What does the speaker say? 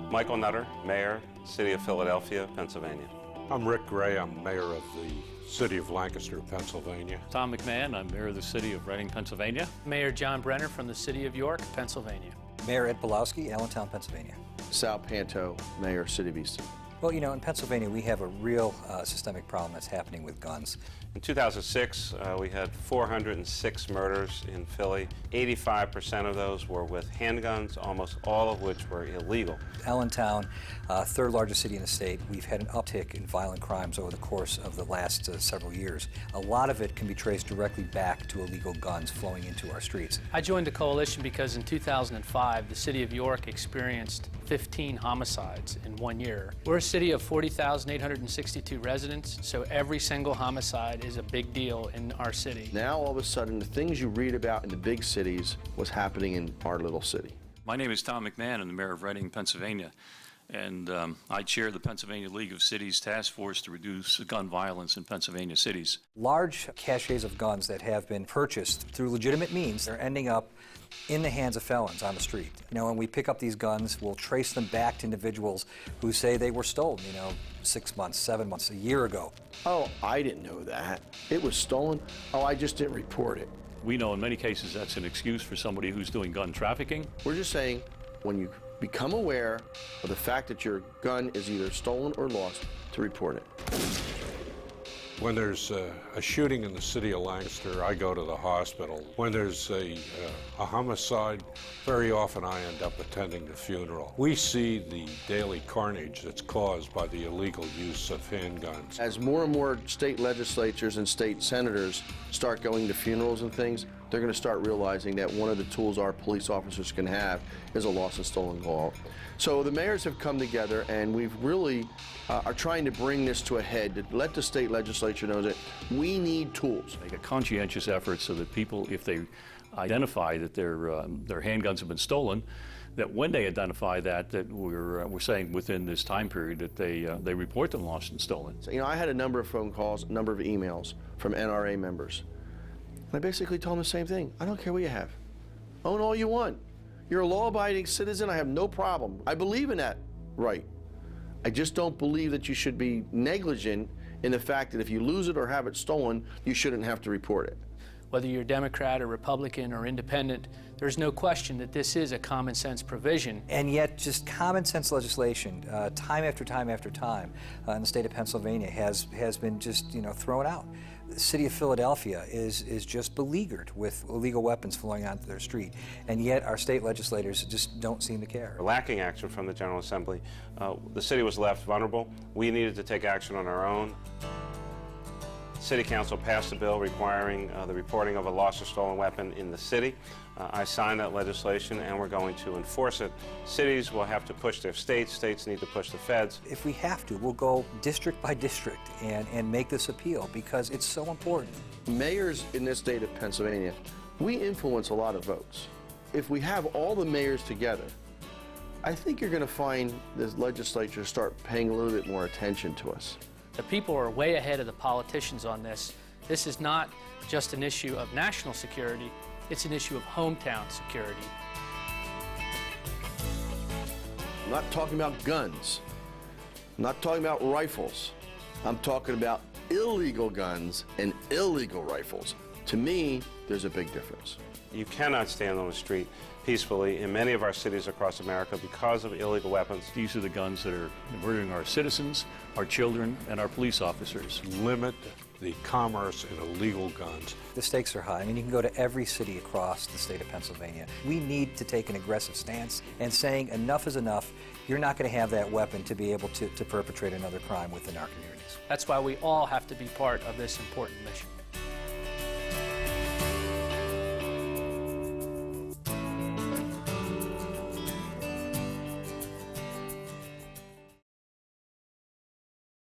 Michael Nutter, Mayor, City of Philadelphia, Pennsylvania. I'm Rick Gray. I'm Mayor of the City of Lancaster, Pennsylvania. Tom McMahon. I'm Mayor of the City of Reading, Pennsylvania. Mayor John Brenner from the City of York, Pennsylvania. Mayor Ed Pulowski, Allentown, Pennsylvania. Sal Panto, Mayor, City of Easton. Well, you know, in Pennsylvania, we have a real systemic problem that's happening with guns. In 2006, we had 406 murders in Philly. 85% of those were with handguns, almost all of which were illegal. Allentown, third largest city in the state, we've had an uptick in violent crimes over the course of the last several years. A lot of it can be traced directly back to illegal guns flowing into our streets. I joined the coalition because in 2005, the City of York experienced 15 homicides in 1 year. We're a city of 40,862 residents, so every single homicide is a big deal in our city. Now, all of a sudden, the things you read about in the big cities was happening in our little city. My name is Tom McMahon. I'm the Mayor of Reading, Pennsylvania. And I chair the Pennsylvania League of Cities Task Force to reduce gun violence in Pennsylvania cities. Large caches of guns that have been purchased through legitimate means are ending up in the hands of felons on the street. You know, when we pick up these guns, we'll trace them back to individuals who say they were stolen, 6 months, 7 months, a year ago. Oh, I didn't know that. It was stolen. Oh, I just didn't report it. We know in many cases that's an excuse for somebody who's doing gun trafficking. We're just saying, when you become aware of the fact that your gun is either stolen or lost, to report it. When there's a shooting in the city of Lancaster, I go to the hospital. When there's a homicide, very often I end up attending the funeral. We see the daily carnage that's caused by the illegal use of handguns. As more and more state legislatures and state senators start going to funerals and things, they're going to start realizing that one of the tools our police officers can have is a lost and stolen call. So the mayors have come together, and we've really are trying to bring this to a head, to let the state legislature know that we need tools. Make a conscientious effort so that people, if they identify that their handguns have been stolen, that when they identify that we're saying within this time period that they report them lost and stolen. So, I had a number of phone calls, a number of emails from NRA members. And I basically told them the same thing. I don't care what you have. Own all you want. You're a law-abiding citizen. I have no problem. I believe in that right. I just don't believe that you should be negligent in the fact that if you lose it or have it stolen, you shouldn't have to report it. Whether you're Democrat or Republican or independent, there's no question that this is a common sense provision. And yet, just common sense legislation, time after time after time, in the state of Pennsylvania has been just thrown out. The city of Philadelphia is just beleaguered with illegal weapons flowing onto their street, and yet our state legislators just don't seem to care. Lacking action from the General Assembly, the city was left vulnerable. We needed to take action on our own. City Council passed a bill requiring the reporting of a lost or stolen weapon in the city. I signed that legislation, and we're going to enforce it. Cities will have to push their states. States need to push the feds. If we have to, we'll go district by district and make this appeal because it's so important. Mayors in this state of Pennsylvania, we influence a lot of votes. If we have all the mayors together, I think you're going to find this legislature start paying a little bit more attention to us. The people are way ahead of the politicians on this. This is not just an issue of national security, it's an issue of hometown security. I'm not talking about guns. I'm not talking about rifles. I'm talking about illegal guns and illegal rifles. To me, there's a big difference. You cannot stand on the street peacefully in many of our cities across America because of illegal weapons. These are the guns that are murdering our citizens, our children, and our police officers. Limit the commerce in illegal guns. The stakes are high. I mean, you can go to every city across the state of Pennsylvania. We need to take an aggressive stance and saying enough is enough. You're not going to have that weapon to be able to perpetrate another crime within our communities. That's why we all have to be part of this important mission.